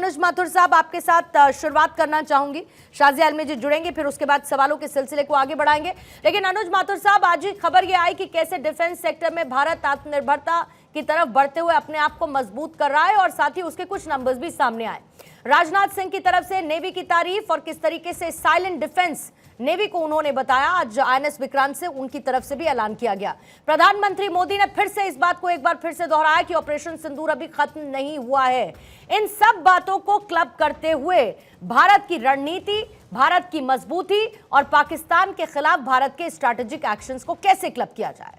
अनुज माथुर साहब, आपके साथ शुरुआत करना चाहूंगी। शाजिया आलमी जी जुड़ेंगे, फिर उसके बाद सवालों के सिलसिले को आगे बढ़ाएंगे। लेकिन अनुज माथुर साहब, आज ही खबर ये आई कि कैसे डिफेंस सेक्टर में भारत आत्मनिर्भरता की तरफ बढ़ते हुए अपने आप को मजबूत कर रहा है और साथ ही उसके कुछ नंबर्स भी सामने आए। राजनाथ सिंह की तरफ से नेवी की तारीफ और किस तरीके से साइलेंट डिफेंस नेवी को उन्होंने बताया, आज INS विक्रांत से उनकी तरफ से भी ऐलान किया गया। प्रधानमंत्री मोदी ने फिर से इस बात को एक बार फिर से दोहराया कि ऑपरेशन सिंदूर अभी खत्म नहीं हुआ है। इन सब बातों को क्लब करते हुए भारत की रणनीति, भारत की मजबूती और पाकिस्तान के खिलाफ भारत के स्ट्रैटेजिक एक्शंस को कैसे क्लब किया जाए।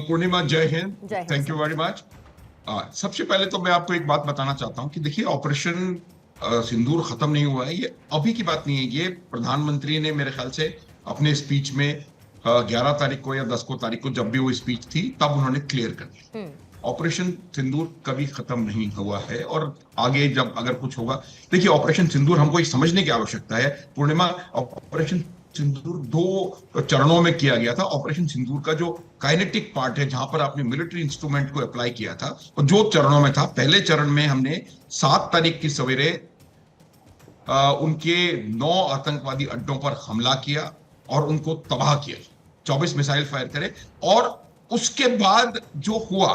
पूर्णिमा, जय Hind, thank you very much. सबसे पहले तो मैं आपको एक बात बताना चाहता हूं कि देखिए, ऑपरेशन सिंदूर खत्म नहीं हुआ है। ये अभी की बात नहीं है। ये प्रधानमंत्री ने मेरे ख्याल से अपने स्पीच में 11 तारीख को या 10 को तारीख को, जब भी वो स्पीच थी, तब उन्होंने क्लियर कर दिया ऑपरेशन सिंदूर कभी खत्म नहीं हुआ है। और आगे जब अगर कुछ होगा, देखिए ऑपरेशन सिंदूर हमको ये समझने की आवश्यकता है पूर्णिमा, ऑपरेशन सिंदूर 2 चरणों में किया गया था। ऑपरेशन सिंदूर का जो काइनेटिक पार्ट है, जहां पर आपने मिलिट्री इंस्ट्रूमेंट को अप्लाई किया था, और जो चरणों में था, पहले चरण में हमने 7 तारीख की सवेरे उनके 9 आतंकवादी अड्डों पर हमला किया और उनको तबाह किया, 24 मिसाइल फायर करे। और उसके बाद जो हुआ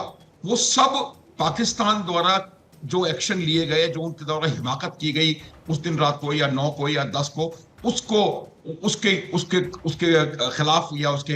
वो सब पाकिस्तान द्वारा जो एक्शन लिए गए, जो उनके द्वारा हिमाकत की गई उस दिन रात को या 9 को या 10 को, उसको उसके उसके उसके खिलाफ या उसके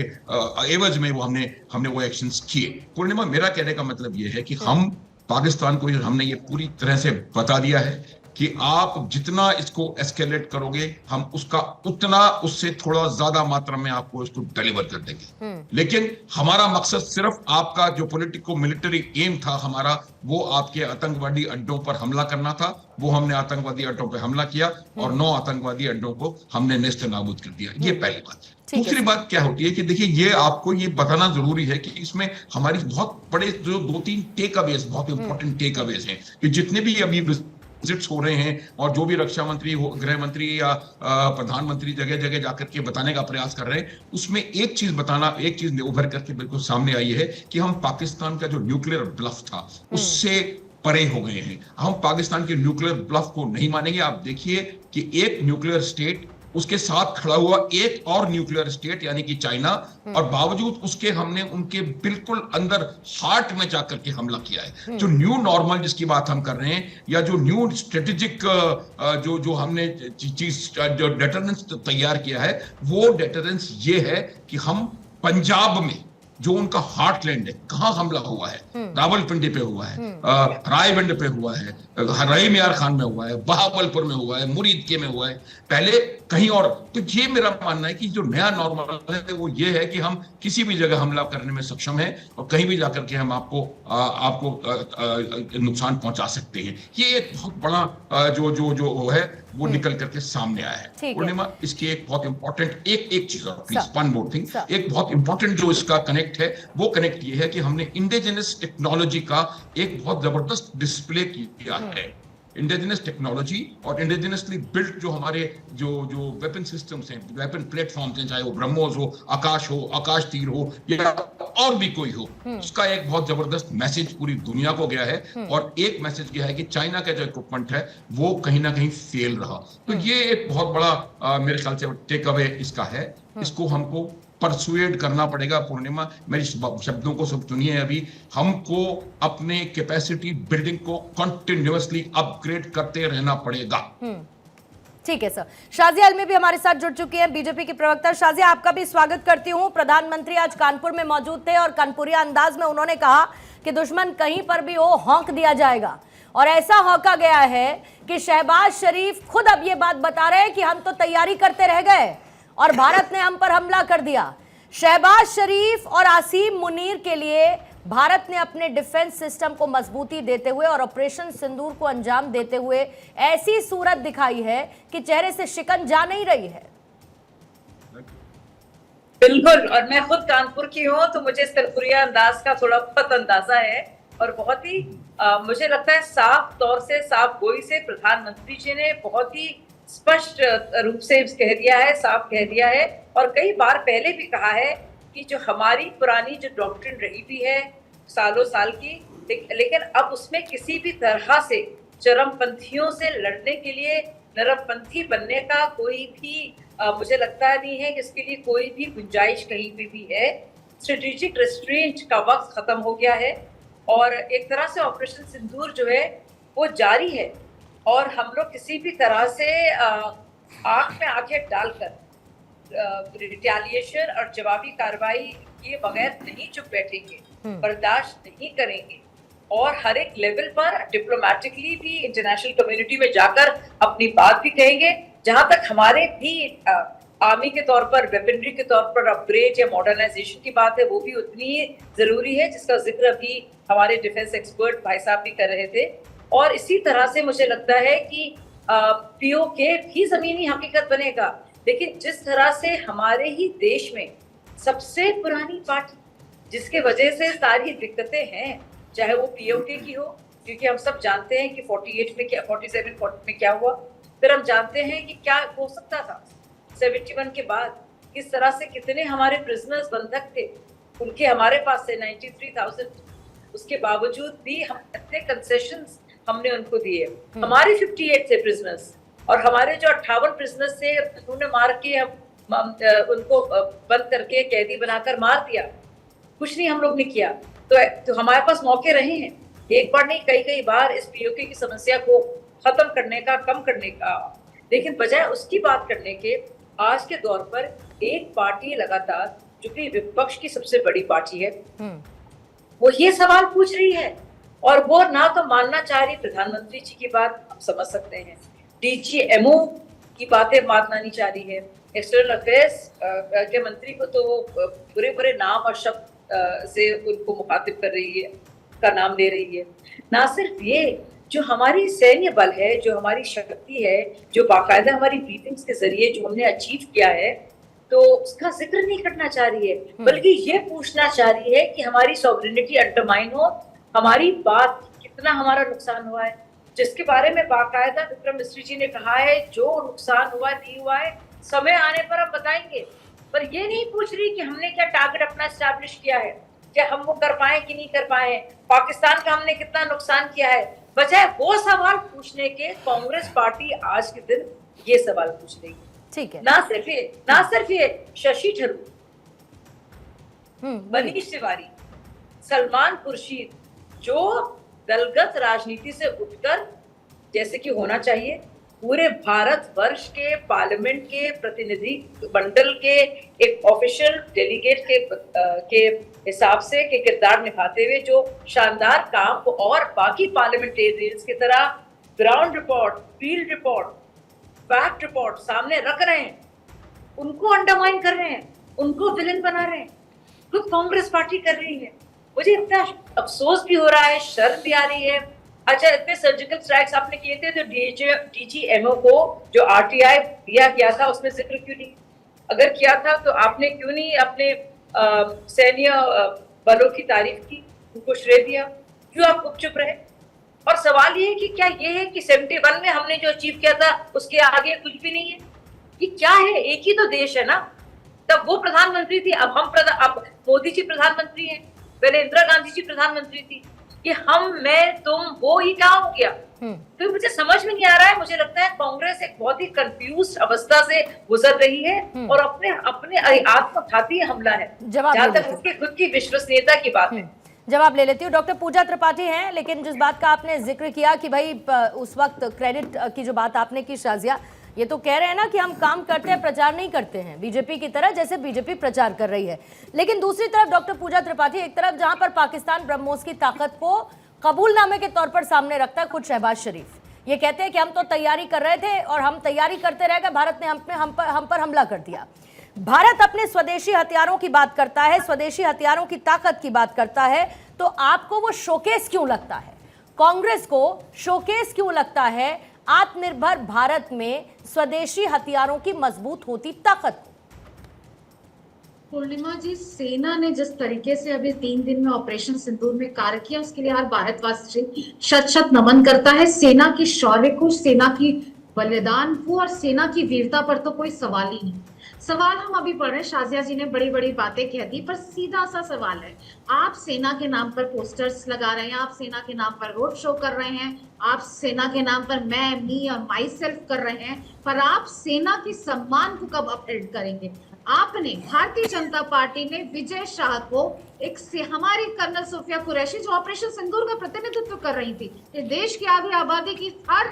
एवज में वो हमने वो एक्शंस किए। पूर्णिमा, मेरा कहने का मतलब ये है कि हम पाकिस्तान को हमने ये पूरी तरह से बता दिया है कि आप जितना इसको एस्केलेट करोगे, हम उसका उतना, उससे थोड़ा ज्यादा मात्रा में आपको इसको डिलीवर कर देंगे। लेकिन हमारा मकसद सिर्फ आपका जो पॉलिटिको मिलिट्री एम था हमारा, वो आपके आतंकवादी अड्डों पर हमला करना था। वो हमने आतंकवादी अड्डों पर हमला किया और 9 आतंकवादी अड्डों को हमने नेस्त नाबूद कर दिया। ये पहली बात। दूसरी बात क्या होती है कि देखिए, ये आपको ये बताना जरूरी है कि इसमें हमारी बहुत बड़े जो 2-3 टेक अवेज, बहुत इंपॉर्टेंट टेक अवेज हैं कि जितने भी अभी विजिट्स हो रहे हैं और जो भी रक्षा मंत्री हो, गृह मंत्री या प्रधानमंत्री जगह जगह जाकर के बताने का प्रयास कर रहे हैं, उसमें एक चीज उभर करके बिल्कुल सामने आई है कि हम पाकिस्तान का जो न्यूक्लियर ब्लफ था उससे परे हो गए हैं। हम पाकिस्तान के न्यूक्लियर ब्लफ को नहीं मानेंगे। आप देखिए कि एक न्यूक्लियर स्टेट, उसके साथ खड़ा हुआ एक और न्यूक्लियर स्टेट यानी कि चाइना, और बावजूद उसके हमने उनके बिल्कुल अंदर हार्ट में जाकर के हमला किया है। जो न्यू नॉर्मल जिसकी बात हम कर रहे हैं, या जो न्यू स्ट्रेटेजिक जो हमने चीज जो डेटरेंस तैयार किया है, वो डेटरेंस ये है कि हम पंजाब में जो उनका हार्टलैंड है, कहां हमला हुआ है, रावलपिंडी पे हुआ है, रायबंड पे हुआ है, रहीम यार खान में हुआ है, बहावलपुर में हुआ है, मुरीदके में हुआ है, पहले कहीं और। तो ये मेरा मानना है कि जो नया नॉर्मल है वो ये है कि हम किसी भी जगह हमला करने में सक्षम है और कहीं भी जाकर के हम आपको नुकसान पहुंचा सकते हैं। ये एक बहुत बड़ा जो है वो निकल करके सामने आया है। पूर्णिमा, इसकी एक बहुत इंपॉर्टेंट एक चीज और प्लीज वन मोर थिंग, एक बहुत इंपॉर्टेंट जो इसका कनेक्ट है, वो कनेक्ट ये है कि हमने इंडिजिनस टेक्नोलॉजी का एक बहुत जबरदस्त डिस्प्ले किया है। इंडिजिनस टेक्नोलॉजी और इंडिजिनसली बिल्ट जो हमारे जो वेपन सिस्टम्स हैं, वेपन प्लेटफॉर्म्स हैं, चाहे वो ब्रह्मोस हो, आकाश तीर हो या और भी कोई हो, उसका एक बहुत जबरदस्त मैसेज पूरी दुनिया को गया है। और एक मैसेज गया है कि चाइना का जो इक्विपमेंट है वो कहीं ना कहीं फेल रहा। तो ये एक बहुत बड़ा मेरे ख्याल से टेक अवे इसका है। इसको हमको परसुएड करना पड़ेगा। पूर्णिमा, मेरे शब्दों को सब सुनिए, अभी हमको अपने कैपेसिटी बिल्डिंग को कंटिन्यूअसली अपग्रेड करते रहना पड़ेगा। ठीक है सर। शाजिया आलमी भी हमारे साथ जुड़ चुकी हैं, बीजेपी की प्रवक्ता। शाजिया, आपका भी स्वागत करती हूं। प्रधानमंत्री आज कानपुर में मौजूद थे और कानपुरिया अंदाज में उन्होंने कहा कि दुश्मन कहीं पर भी हो, हौंक दिया जाएगा। और ऐसा हौंका गया है कि शहबाज शरीफ खुद अब ये बात बता रहे हैं कि हम तो तैयारी करते रह गए और भारत ने हम पर हमला कर दिया। शहबाज शरीफ और आसिम मुनीर के लिए भारत ने अपने डिफेंस सिस्टम को मजबूती देते हुए और ऑपरेशन सिंदूर को अंजाम देते हुए ऐसी सूरत दिखाई है कि चेहरे से शिकन जा नहीं रही है। बिल्कुल, और मैं खुद कानपुर की हूँ तो मुझे कानपुरिया अंदाज का थोड़ा बहुत अंदाजा है और बहुत ही मुझे लगता है साफ तौर से, साफ गोई से प्रधानमंत्री जी ने बहुत ही स्पष्ट रूप से कह दिया है, साफ कह दिया है और कई बार पहले भी कहा है कि जो हमारी पुरानी जो डॉक्ट्रिन रही हुई है सालों साल की, लेकिन अब उसमें किसी भी तरह से चरमपंथियों से लड़ने के लिए नरमपंथी बनने का कोई भी मुझे लगता नहीं है कि इसके लिए कोई भी गुंजाइश कहीं पे भी है। स्ट्रेटेजिक रेस्ट्रेंट का वक्त खत्म हो गया है और एक तरह से ऑपरेशन सिंदूर जो है वो जारी है और हम लोग किसी भी तरह से आंख में आंखें डालकर रिटेलिएशन और जवाबी कार्रवाई किए बगैर नहीं चुप बैठेंगे, बर्दाश्त नहीं करेंगे और हर एक लेवल पर डिप्लोमेटिकली भी इंटरनेशनल कम्युनिटी में जाकर अपनी बात भी कहेंगे। जहां तक हमारे भी आर्मी के तौर पर, वेपनरी के तौर पर अपग्रेड या मॉडर्नाइजेशन की बात है, वो भी उतनी ही जरूरी है जिसका जिक्र अभी हमारे डिफेंस एक्सपर्ट भाई साहब भी कर रहे थे। और इसी तरह से मुझे लगता है कि पीओके भी जमीनी हकीकत बनेगा। लेकिन जिस तरह से हमारे ही देश में सबसे पुरानी पार्टी जिसके वजह से सारी दिक्कतें हैं, चाहे वो पीओके की हो, क्योंकि हम सब जानते हैं कि 48 में क्या, 47 में क्या हुआ, फिर हम जानते हैं कि क्या हो सकता था 71 के बाद, किस तरह से कितने हमारे प्रिजनर्स बंधक थे, उनके हमारे पास से 93,000, उसके बावजूद भी हम इतने कंसेशंस हमने उनको दिए। हमारे 58 थे प्रिजनर्स और हमारे जो 58 प्रिजनर्स थे उन्होंने मार के उनको बंद करके कैदी बनाकर मार दिया, कुछ नहीं हम लोग ने किया। तो हमारे पास मौके रहे हैं, एक बार नहीं कई बार इस पीओके की समस्या को खत्म करने का, कम करने का, लेकिन बजाय उसकी बात करने के आज के दौर पर एक पार्टी लगातार जो कि विपक्ष की सबसे बड़ी पार्टी है वो ये सवाल पूछ रही है और वो ना तो मानना चाह रही प्रधानमंत्री जी की बात, आप समझ सकते हैं, डीजीएमओ की बातें मानना नहीं चाह रही है, एक्सटर्नल अफेयर्स के मंत्री को तो बुरे बुरे नाम और शब्द से उनको मुखातिब कर रही है, का नाम दे रही है। ना सिर्फ ये, जो हमारी सैन्य बल है, जो हमारी शक्ति है, जो बाकायदा हमारी ब्रीफिंग्स के जरिए जो हमने अचीव किया है, तो उसका जिक्र नहीं करना चाह रही है, बल्कि ये पूछना चाह रही है कि हमारी सॉवरेनिटी अंडरमाइन हो, हमारी बात कितना हमारा नुकसान हुआ है, जिसके बारे में बाकायदा विक्रम मिश्री जी ने कहा है जो नुकसान हुआ नहीं हुआ है समय आने पर हम बताएंगे। पर ये नहीं पूछ रही कि हमने क्या टारगेट अपना एस्टैब्लिश किया है, क्या हम वो कर पाए कि नहीं कर पाए, पाकिस्तान का हमने कितना नुकसान किया है। बजाय वो सवाल पूछने के कांग्रेस पार्टी आज के दिन ये सवाल पूछ रही है। ठीक है, ना सिर्फ ये शशि थरूर, मनीष तिवारी, सलमान खुर्शीद, जो दलगत राजनीति से उठकर, जैसे कि होना चाहिए, पूरे भारत वर्ष के पार्लियामेंट के प्रतिनिधि मंडल के एक ऑफिशियल डेलीगेट के हिसाब से के किरदार निभाते हुए जो शानदार काम को और बाकी पार्लियामेंटेरियंस की तरह ground report, field report, fact report सामने रख रहे हैं, उनको अंडरमाइन कर रहे हैं, उनको विलेन बना रहे हैं, खुद कांग्रेस पार्टी कर रही है। मुझे इतना अफसोस भी हो रहा है, शर्म भी आ रही है। अच्छा, इतने सर्जिकल स्ट्राइक्स आपने किए थे तो डीजीएमओ को जो आरटीआई दिया गया था उसमें जिक्र क्यों नहीं? अगर किया था तो आपने क्यों नहीं अपने सैन्य बलों की तारीफ की, उनको श्रेय दिया, क्यों आप गुपचुप रहे? और सवाल ये है कि क्या ये है कि 71 में हमने जो अचीव किया था उसके आगे कुछ भी नहीं है? ये क्या है? एक ही तो देश है ना। तब वो प्रधानमंत्री थी, अब मोदी जी प्रधानमंत्री हैं, पहले इंदिरा गांधी जी प्रधानमंत्री थी। कि हम, मैं, तुम, वो ही क्या हो गया? तो मुझे समझ में नहीं आ रहा है। मुझे लगता है कांग्रेस एक बहुत ही कंफ्यूज अवस्था से गुजर रही है और अपने आत्मघाती हमला है जहां तक उसके खुद की विश्वसनीयता की बात है। जवाब ले लेती हूँ। डॉक्टर पूजा त्रिपाठी हैं, लेकिन जिस बात का आपने जिक्र किया कि भाई उस वक्त क्रेडिट की जो बात आपने की, शाजिया, ये तो कह रहे हैं ना कि हम काम करते हैं, प्रचार नहीं करते हैं, बीजेपी की तरह, जैसे बीजेपी प्रचार कर रही है। लेकिन दूसरी तरफ डॉक्टर पूजा त्रिपाठी, एक तरफ जहां पर पाकिस्तान ब्रह्मोस की ताकत को कबूलनामे के तौर पर सामने रखता है खुद शहबाज शरीफ, ये कहते हैं कि हम तो तैयारी कर रहे थे और हम तैयारी करते रह गए, भारत ने हम पर हमला कर दिया। भारत अपने स्वदेशी हथियारों की बात करता है, स्वदेशी हथियारों की ताकत की बात करता है, तो आपको वो शोकेस क्यों लगता है? कांग्रेस को शोकेस क्यों लगता है आत्मनिर्भर भारत में स्वदेशी हथियारों की मजबूत होती ताकत? पूर्णिमा जी, सेना ने जिस तरीके से अभी 3 दिन में ऑपरेशन सिंदूर में कार्य किया, उसके लिए हर भारतवासी शत शत नमन करता है। सेना की शौर्य को, सेना की बलिदान को और सेना की वीरता पर तो कोई सवाल ही नहीं। सवाल हम अभी पढ़ रहे हैं, शाजिया जी ने बड़ी बड़ी बातें कह दी, पर सीधा सा सवाल है, आप सेना के नाम पर पोस्टर्स लगा रहे हैं, आप सेना के नाम पर रोड शो कर रहे हैं, आप सेना के नाम पर मैं, मी और माई सेल्फ कर रहे हैं, पर आप सेना की सम्मान को कब अपहेल्ड करेंगे? आपने, भारतीय जनता पार्टी ने विजय शाह को एक से हमारी कर्नल सोफिया कुरैशी जो ऑपरेशन सिंदूर का प्रतिनिधित्व कर रही थी, ये देश की आधी आबादी की हर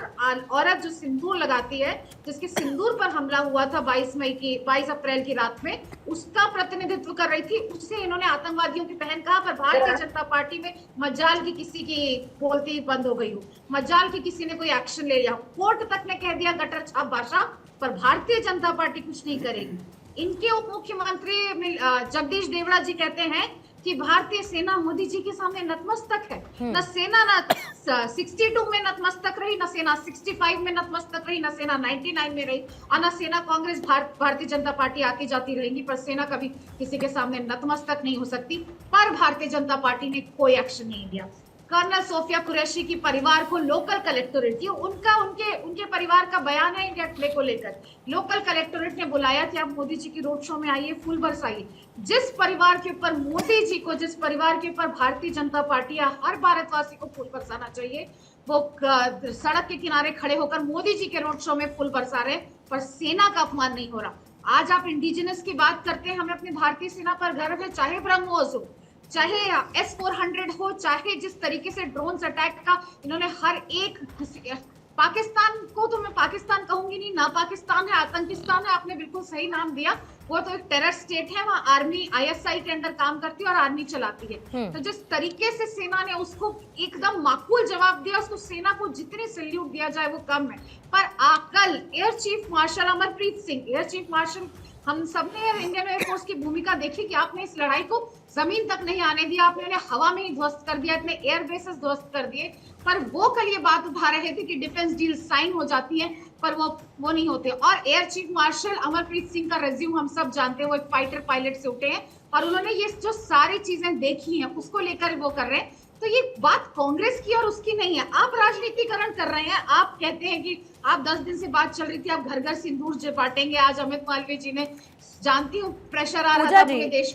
औरत जो सिंदूर लगाती है, जिसके सिंदूर पर हमला हुआ था 22 अप्रैल की रात में, उसका प्रतिनिधित्व कर रही थी, उससे इन्होंने आतंकवादियों की बहन कहा। पर भारतीय जनता पार्टी में मजाल की किसी की बोलती बंद हो गई हो, मजाल की किसी ने कोई एक्शन ले लिया, कोर्ट तक ने कह दिया गटर छाप भाषा, पर भारतीय जनता पार्टी कुछ नहीं करेगी। इनके उप मुख्यमंत्री जगदीश देवड़ा जी कहते हैं कि भारतीय सेना मोदी जी के सामने नतमस्तक है। न सेना न 62 में नतमस्तक रही, न सेना 65 में नतमस्तक रही, न सेना 99 में रही, और न सेना कांग्रेस भारतीय जनता पार्टी आती जाती रहेंगी, पर सेना कभी किसी के सामने नतमस्तक नहीं हो सकती। पर भारतीय जनता पार्टी ने कोई एक्शन नहीं लिया। कर्नल सोफिया कुरैशी की परिवार को लोकल कलेक्टोरेट, ये उनके परिवार का बयान है इंडिया टुडे को लेकर, लोकल कलेक्टोरेट ने बुलाया कि आप मोदी जी की रोड शो में आइए, फूल बरसाइए। जिस परिवार के ऊपर मोदी जी को, जिस परिवार के ऊपर भारतीय जनता पार्टी या हर भारतवासी को फूल बरसाना चाहिए, वो सड़क के किनारे खड़े होकर मोदी जी के रोड शो में फूल बरसा रहे, पर सेना का अपमान नहीं हो रहा। आज आप इंडिजिनस की बात करते हैं, हमें अपनी भारतीय सेना पर गर्व है, चाहे ब्रह्मोस हो, चाहे S-400 हो, चाहे जिस तरीके से ड्रोन्स अटैक का इन्होंने हर एक, पाकिस्तान को तो मैं पाकिस्तान कहूंगी नहीं, ना पाकिस्तान है, आतंकिस्तान है, आपने बिल्कुल सही नाम दिया, वो तो एक टेरर स्टेट है, वहाँ आर्मी ISI के अंदर काम करती है और आर्मी चलाती है। तो जिस तरीके से सेना ने उसको एकदम माकूल जवाब दिया, उसको सेना को जितने सैल्यूट दिया जाए वो कम है। पर कल air chief marshal Amarpreet Singh, air chief marshal, हम सबने इंडियन एयरफोर्स की भूमिका देखी कि आपने इस लड़ाई को जमीन तक नहीं आने दिया, आपने उन्हें हवा में ही ध्वस्त कर दिया, इतने एयर बेसेस ध्वस्त कर दिए। पर वो कल ये बात उठा रहे थे कि डिफेंस डील साइन हो जाती है, पर वो नहीं होते। और air chief marshal Amarpreet Singh का रेज्यूम हम सब जानते हैं, वो एक फाइटर पायलट से उठे हैं और उन्होंने ये जो सारी चीजें देखी हैं उसको लेकर वो कर रहे हैं। तो ये बात कांग्रेस की और उसकी नहीं है, आप राजनीतिकरण कर रहे हैं। आप कहते हैं कि आप 10 दिन से बात चल रही थी, आप घर घर सिंदूर बांटेंगे, आज अमित मालवीय जी ने, जानती हूँ प्रेशर आ रहा था पूरे देश